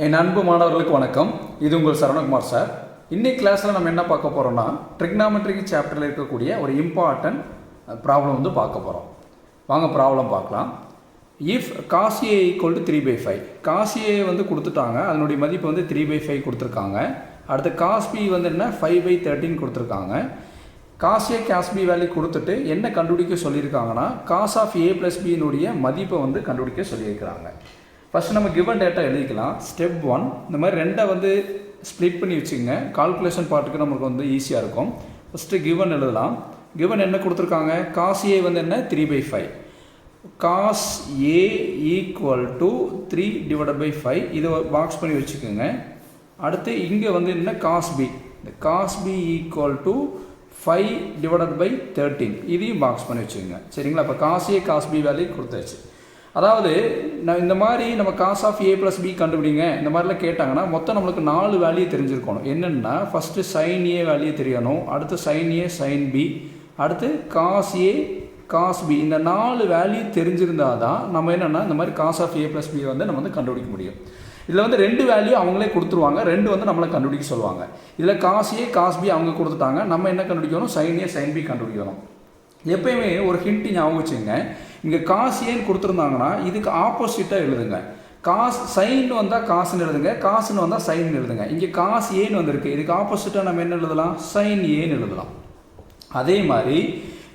என் அன்பு மாணவர்களுக்கு வணக்கம். இது உங்கள் சரவணகுமார் சார். இன்னைக்கு கிளாஸில் நம்ம என்ன பார்க்க போகிறோம்னா ட்ரிக்னாமெட்ரி சாப்டரில் இருக்கக்கூடிய ஒரு இம்பார்ட்டன்ட் ப்ராப்ளம் வந்து பார்க்க போகிறோம். வாங்க ப்ராப்ளம் பார்க்கலாம். If cos A equal to 3/5, cos A வந்து கொடுத்துட்டாங்க, அதனுடைய மதிப்பு வந்து 3/5 கொடுத்துருக்காங்க. அடுத்து cos B வந்து என்ன 5/13 கொடுத்துருக்காங்க. cos A cos B value கொடுத்துட்டு என்ன கண்டுபிடிக்க சொல்லியிருக்காங்கன்னா cos ஆஃப் A + Bனுடைய மதிப்பை வந்து கண்டுபிடிக்க சொல்லியிருக்கிறாங்க. ஃபஸ்ட்டு நம்ம கிவன் டேட்டா எழுதிக்கலாம். ஸ்டெப் 1 இந்த மாதிரி ரெண்டை வந்து ஸ்ப்ளிட் பண்ணி வச்சுக்கோங்க. கால்குலேஷன் பார்ட்டுக்கு நமக்கு வந்து ஈஸியாக இருக்கும். ஃபஸ்ட்டு கிவன் எழுதலாம். கிவன் என்ன கொடுத்துருக்காங்க, cos A வந்து என்ன 3/5, cos A ஈக்குவல் டு 3/5, இதை பாக்ஸ் பண்ணி வச்சுக்கோங்க. அடுத்து இங்கே வந்து என்ன cos B, இந்த cos B ஈக்குவல் டு 5/13, இதையும் பாக்ஸ் பண்ணி வச்சுக்கோங்க. சரிங்களா? இப்போ cos A cos B value கொடுத்தாச்சு. அதாவது நான் இந்த மாதிரி நம்ம cos ஆஃப் A + B கண்டுபிடிங்க இந்த மாதிரிலாம் கேட்டாங்கன்னா மொத்தம் நம்மளுக்கு 4 வேல்யூ தெரிஞ்சிருக்கணும். என்னென்னா ஃபஸ்ட்டு sin A வேல்யூ தெரியணும், அடுத்து sin A sin B, அடுத்து cos A cos B. இந்த 4 வேல்யூ தெரிஞ்சிருந்தால் தான் நம்ம என்னென்னா இந்த மாதிரி cos ஆஃப் A + B வந்து நம்ம வந்து கண்டுபிடிக்க முடியும். இதில் வந்து 2 வேல்யூ அவங்களே கொடுத்துருவாங்க, 2 வந்து நம்மளை கண்டுபிடிக்க சொல்லுவாங்க. இதில் cos A cos B அவங்க கொடுத்துட்டாங்க, நம்ம என்ன கண்டுபிடிக்கணும், sin A sin B கண்டுபிடிக்கணும். எப்பயுமே ஒரு ஹிண்ட் ஞாபகம் வச்சுங்க, இங்கே cos Aன்னு கொடுத்துருந்தாங்கன்னா இதுக்கு ஆப்போசிட்டாக எழுதுங்க. சைன் வந்தால் காசுன்னு எழுதுங்க, காசுன்னு வந்தால் சைன் எழுதுங்க. இங்கே cos Aன்னு வந்திருக்கு, இதுக்கு ஆப்போசிட்டாக நம்ம என்ன எழுதலாம், sin Aன்னு எழுதலாம். அதே மாதிரி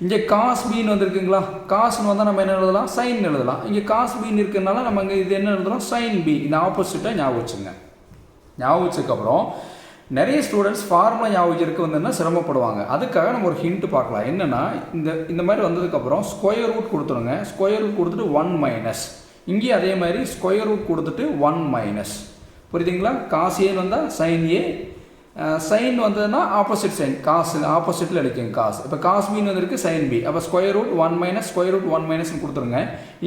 இங்கே cos Bன்னு வந்திருக்குங்களா, காசுன்னு வந்தால் நம்ம என்ன எழுதலாம், சைன் எழுதலாம். இங்கே cos Bன்னு இருக்கிறதுனால நம்ம இங்கே இது என்ன எழுதுறோம், sin B. இந்த ஆப்போசிட்டாக ஞாபகம் வச்சுங்க. ஞாபகம் வச்சதுக்கப்புறம் நிறைய ஸ்டூடெண்ட்ஸ் ஃபார்முலா ஞாபகம் வந்ததுன்னா சிரமப்படுவாங்க. அதுக்காக நம்ம ஒரு ஹிண்ட் பார்க்கலாம். என்னென்னா இந்த மாதிரி வந்ததுக்கப்புறம் ஸ்கொயர் ரூட் கொடுத்துருங்க. ஸ்கொயர் ரூட் கொடுத்துட்டு 1 - இங்கேயும் அதே மாதிரி ஸ்கொயர் ரூட் கொடுத்துட்டு 1 - புரியுதுங்களா? cos Aன்னு வந்தால் sin A, சைன் வந்ததுன்னா ஆப்போசிட் சைன் காசு ஆப்போசிட்டில் அடிக்குங்க காசு. இப்போ cos Bன்னு வந்திருக்கு sin B, அப்போ ஸ்கொயர் ரூட் 1 - ஸ்கொயர் ரூட் 1 - கொடுத்துருங்க.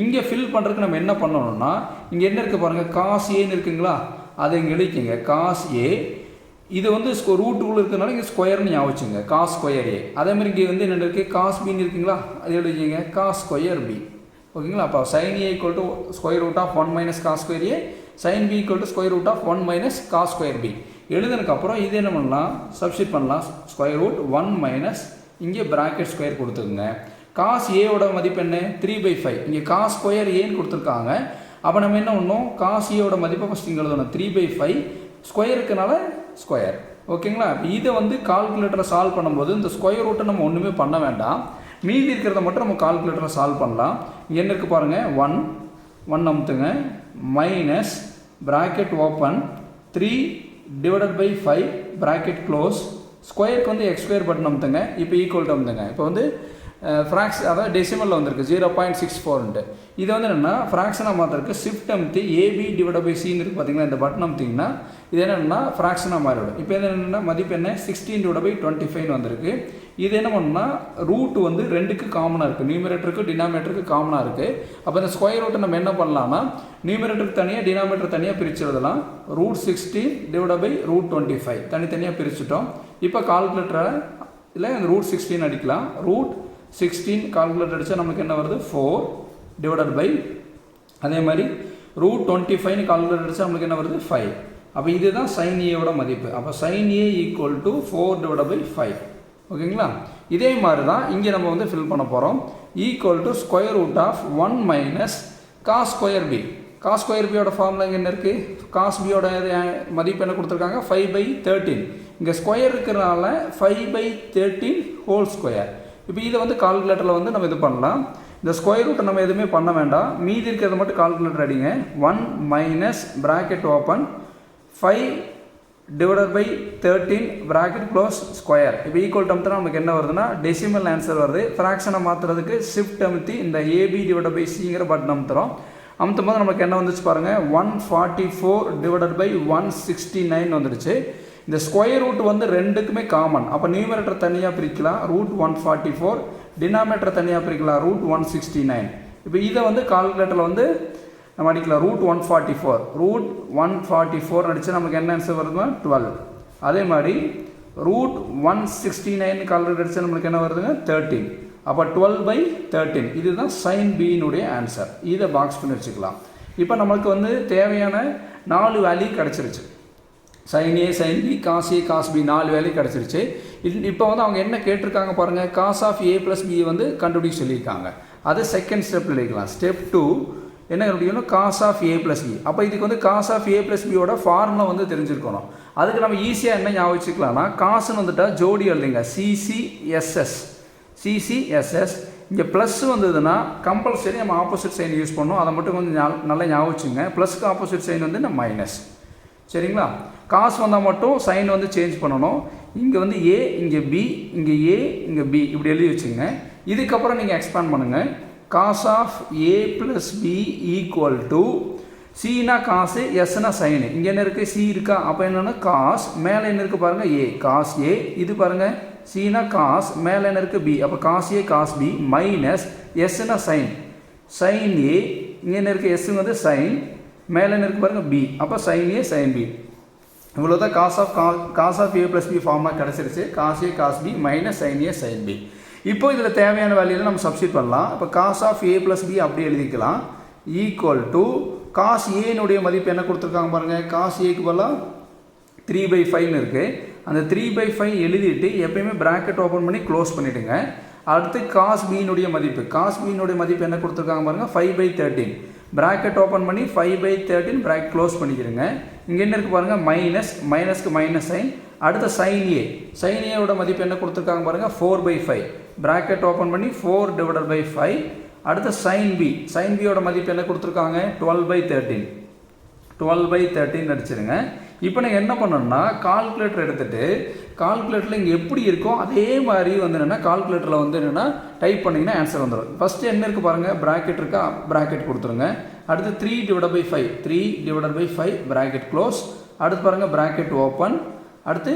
இங்கே ஃபில் பண்ணுறதுக்கு நம்ம என்ன பண்ணணும்னா இங்கே என்ன இருக்குது பாருங்கள், cos Aன்னு இருக்குங்களா, அதை இங்கே எழுதிக்கங்க cos A. இது வந்து ரூட்டுக்குள்ளே இருக்கிறதுனால இங்கே ஸ்கொயர்னு ஞாபகம் வச்சுங்க, cos ஸ்கொயர் A. அதே மாதிரி இங்கே வந்து என்ன இருக்குது, cos Bன்னு இருக்குங்களா, அது எழுதிங்க cos ஸ்கொயர் B. ஓகேங்களா? அப்போ sin A equal to square root of 1 - cos square A, sin B equal to square root of 1 - cos square B. எழுதுனதுக்கப்புறம் இது என்ன பண்ணலாம், சப்ஸ்டிட் பண்ணலாம். ஸ்கொயர் ரூட் 1 - இங்கே ப்ராக்கெட் ஸ்கொயர் கொடுத்துருங்க. cos Aவோட மதிப்பு என்ன 3/5, இங்கே cos ஸ்கொயர் Aன்னு கொடுத்துருக்காங்க. அப்போ நம்ம என்ன பண்ணணும், cos Aவோட மதிப்பை ஃபஸ்ட் இங்கே எழுதணும் 3/5, ஸ்கொயருக்குனால ஸ்கொயர். ஓகேங்களா? இதை வந்து கால்குலேட்டரை சால்வ் பண்ணும்போது இந்த ஸ்கொயர் ரூட்டை நம்ம ஒன்றுமே பண்ண வேண்டாம், மீதி இருக்கிறத மட்டும் நம்ம கால்குலேட்டரை சால்வ் பண்ணலாம். என்ன இருக்குது பாருங்கள், 1 அமுத்துங்க, minus bracket open 3/5 bracket close, ஸ்கொயருக்கு வந்து x² பட்டன் அமுத்துங்க. இப்போ ஈக்குவல் டு அமுத்துங்க. இப்போ வந்து ஃப்ராக்ஷன் அதாவது டெசிமலில் வந்திருக்கு 0.64. இது வந்து என்னென்னா ஃப்ராக்ஷனாக மாற்றிருக்கு. ஷிஃப்ட் அமுத்தி AB/Cன்னு இருக்குது பார்த்தீங்களா, இந்த பட்டன் அமுத்திங்கன்னா இது என்னென்னா ஃப்ராக்ஷனாக மாறிவிடும். இப்போ என்னென்னா மதிப்பு என்ன 16/25 வந்திருக்கு. இது என்ன பண்ணணும்னா ரூட் வந்து 2க்கு காமனாக இருக்குது, நியூமரேட்டருக்கு டினாமினேட்டருக்கு காமனாக இருக்குது. அப்போ இந்த ஸ்கொயர் ரூட்டை நம்ம என்ன பண்ணலாம்னா நியூமரேட்டருக்கு தனியாக டினாமினேட்டர் தனியாக பிரித்து எழுதலாம். √16/√25 தனித்தனியாக பிரிச்சுட்டோம். இப்போ கால்குலேட்டரை இல்லை இந்த √16 அடிக்கலாம். √16 கால்குலேட்டர் அடித்தா நமக்கு என்ன வருது 4/, அதே மாதிரி √25 கால்குலேட்டர் அடித்தா நமக்கு என்ன வருது 5. அப்போ இதுதான் sin Aவோட மதிப்பு. அப்போ sin A ஈக்குவல் டு 4/5. ஓகேங்களா? இதே மாதிரி தான் இங்கே நம்ம வந்து ஃபில் பண்ண போகிறோம். Equal to square root of 1 - cos square B. cos square பியோட ஃபார்முலா இங்கே என்ன இருக்குது, cos Bயோட மதிப்பு என்ன கொடுத்துருக்காங்க 5/13. இங்கே ஸ்கொயர் இருக்கிறனால 5/13 ஹோல் ஸ்கொயர். இப்போ இதை வந்து கால்குலேட்டரில் வந்து நம்ம இது பண்ணலாம். இந்த ஸ்கொயர் ரூட்டை நம்ம எதுவுமே பண்ண வேண்டாம், மீதி இருக்கிறத மட்டும் கால்குலேட்டர் அடிங்க. 1 - bracket open 5/13 bracket close square. இப்போ ஈக்குவல் டு அமுத்தினா நமக்கு என்ன வருதுன்னா டெசிமல் ஆன்சர் வருது. ஃப்ராக்ஷனை மாற்றுறதுக்கு ஷிஃப்ட் அமுத்தி இந்த AB/Cங்கிற பட்டன் அமுத்துறோம். அமுத்தும் போது நமக்கு என்ன வந்துச்சு பாருங்கள், 144/169 வந்துடுச்சு. இந்த ஸ்கொயர் ரூட் வந்து 2க்குமே காமன். அப்போ நியூமரேட்டர் தனியாக பிரிக்கலாம் √144, டினாமினேட்டர் தனியாக பிரிக்கலாம் √169. இப்போ இதை வந்து கால்குலேட்டரில் வந்து நம்ம அடிக்கலாம் √144 அடித்தா நமக்கு என்ன ஆன்சர் வருதுன்னா 12. அதே மாதிரி √169 கால்குலேட்டர் அடித்தா நம்மளுக்கு என்ன வருதுங்க 13. அப்போ 12/13 இதுதான் sin Bனுடைய ஆன்சர். இதை பாக்ஸ் பண்ணி வச்சுக்கலாம். இப்போ நம்மளுக்கு வந்து தேவையான 4 வேல்யூ கிடச்சிருச்சு. sin A sin B cos A cos B 4 value கிடச்சிருச்சு. இப்போ வந்து அவங்க என்ன கேட்டிருக்காங்க பாருங்கள், cos ஆஃப் A + B வந்து கண்டுபிடிக்க சொல்லியிருக்காங்க. அது செகண்ட் ஸ்டெப்பில் எழுதிக்கலாம். ஸ்டெப் 2 என்ன கண்டுபிடிக்கணும், cos ஆஃப் A + B. அப்போ இதுக்கு வந்து cos ஆஃப் A + B யோட ஃபார்முலா வந்து தெரிஞ்சிருக்கணும். அதுக்கு நம்ம ஈஸியாக என்ன ஞாபகம் வச்சுக்கலாம்னா, காசுன்னு வந்துட்டால் ஜோடி எழுதுங்க, CCSS. CCSS இங்கே ப்ளஸ் வந்ததுன்னா கம்பல்சரி நம்ம ஆப்போசிட் சைன் யூஸ் பண்ணணும். அதை மட்டும் கொஞ்சம் நல்லா ஞாபகம் வச்சுங்க. ப்ளஸ்க்கு ஆப்போசிட் சைன் வந்து நம்ம மைனஸ். சரிங்களா? காசு வந்தால் மட்டும் சைன் வந்து சேஞ்ச் பண்ணணும். இங்கே வந்து ஏ, இங்கே பி, இங்கே ஏ, இங்கே பி இப்படி எழுதி வச்சுங்க. இதுக்கப்புறம் நீங்கள் எக்ஸ்பேண்ட் பண்ணுங்கள். Cos of A + B equal sin A cos, எஸ்னா சைனு. இங்கே என்ன இருக்குது, சி இருக்கா? அப்போ என்னென்னா காஸ், மேலே என்ன இருக்குது பாருங்கள், ஏ காஸ் ஏ. இது பாருங்கள் சினா காஸ், மேலே என்ன இருக்குது பி. அப்போ cos A cos B minus எஸ்னா சைன், சைன் ஏ. இங்கே என்ன இருக்குது, எஸ்ஸுங்க வந்து சைன், மேலே என்ன இருக்குது பாருங்கள் பி. அப்போ சைன் ஏ சைன் பி. இவ்வளோ தான் காஸ் ஆஃப் A + B ஃபார்மாக கிடச்சிருச்சு. Cos A cos B minus sine A sine B. இப்போ இதில் தேவையான வேல்யூவில் நம்ம சப்ஸ்டிட் பண்ணலாம். இப்போ காஸ் ஆஃப் A + B அப்படியே எழுதிக்கலாம். ஈக்குவல் காஸ் ஏனுடைய மதிப்பு என்ன கொடுத்துருக்காங்க பாருங்கள், காஸ் ஏக்கு பதிலாக 3/5ன்னு இருக்குது. அந்த 3/5 எழுதிட்டு எப்பயுமே ப்ராக்கெட் ஓப்பன் பண்ணி க்ளோஸ் பண்ணிவிடுங்க. அடுத்து காஸ் பியினுடைய மதிப்பு, காஸ் பியினுடைய மதிப்பு என்ன கொடுத்துருக்காங்க பாருங்கள், 5/13. ப்ராக்கெட் ஓப்பன் பண்ணி 5/13 ப்ராக்கெட் க்ளோஸ் பண்ணிக்கிறேங்க. இங்கே என்ன இருக்குது பாருங்கள், மைனஸ்க்கு மைனஸ் சைன். அடுத்த சைன் ஏ, சைன் ஏவோட மதிப்பு என்ன கொடுத்துருக்காங்க பாருங்கள், 4/5. ப்ராக்கெட் ஓப்பன் பண்ணி 4/5. அடுத்த சைன் பி, சைன் பியோட மதிப்பு என்ன கொடுத்துருக்காங்க, 12/13. 12/13 அடிச்சிருங்க. இப்போ நீங்கள் என்ன பண்ணணும்னா கால்குலேட்டர் எடுத்துகிட்டு கால்குலேட்டரில் இங்கே எப்படி இருக்கோ அதே மாதிரி வந்து என்னென்னா கால்குலேட்டரில் வந்து என்னென்னா டைப் பண்ணிங்கன்னா ஆன்சர் வந்துடும். ஃபஸ்ட்டு என்ன இருக்குது பாருங்கள், ப்ராக்கெட் இருக்கா, ப்ராக்கெட் கொடுத்துருங்க. அடுத்து 3/5, 3/5 ப்ராக்கெட் க்ளோஸ். அடுத்து பாருங்கள் ப்ராக்கெட் ஓப்பன். அடுத்து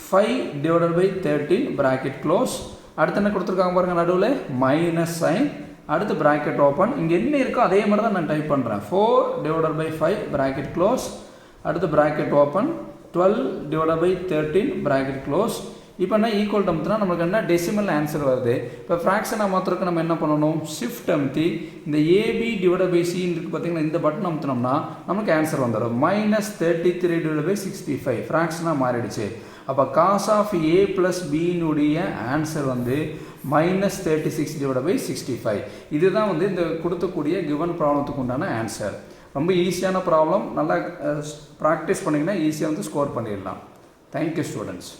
5/13 ப்ராக்கெட் க்ளோஸ். அடுத்து என்ன கொடுத்துருக்காங்க பாருங்கள், நடுவில் மைனஸ் சைன். அடுத்து ப்ராக்கெட் ஓப்பன். இங்கே என்ன இருக்கோ அதே மாதிரி தான் நான் டைப் பண்ணுறேன். 4/5 ப்ராக்கெட் க்ளோஸ். அடுத்து ப்ராக்கெட் ஓப்பன். 12/13 bracket close. இப்போ என்ன ஈக்குவல் அமுத்துனா நமக்கு என்ன டெசிமல் ஆன்சர் வருது. இப்போ ஃப்ராக்ஷன் மாத்திரக்கு நம்ம என்ன பண்ணணும், ஷிஃப்ட் அமுத்தி இந்த AB/C இருக்குது பார்த்தீங்கன்னா, இந்த பட்டன் அமுத்தினோம்னா நமக்கு ஆன்சர் வந்துடும். -33/65 ஃப்ராக்ஷனாக மாறிடுச்சு. அப்போ காஸ் ஆஃப் A + Bனுடைய ஆன்சர் வந்து -36/65. இதுதான் வந்து இந்த கொடுத்தக்கூடிய கிவன் ப்ராப்ளத்துக்கு உண்டான ஆன்சர். ரொம்ப ஈஸியான ப்ராப்ளம். நல்லா ப்ராக்டிஸ் பண்ணிங்கன்னா ஈஸியாக வந்து ஸ்கோர் பண்ணிடலாம். Thank you students.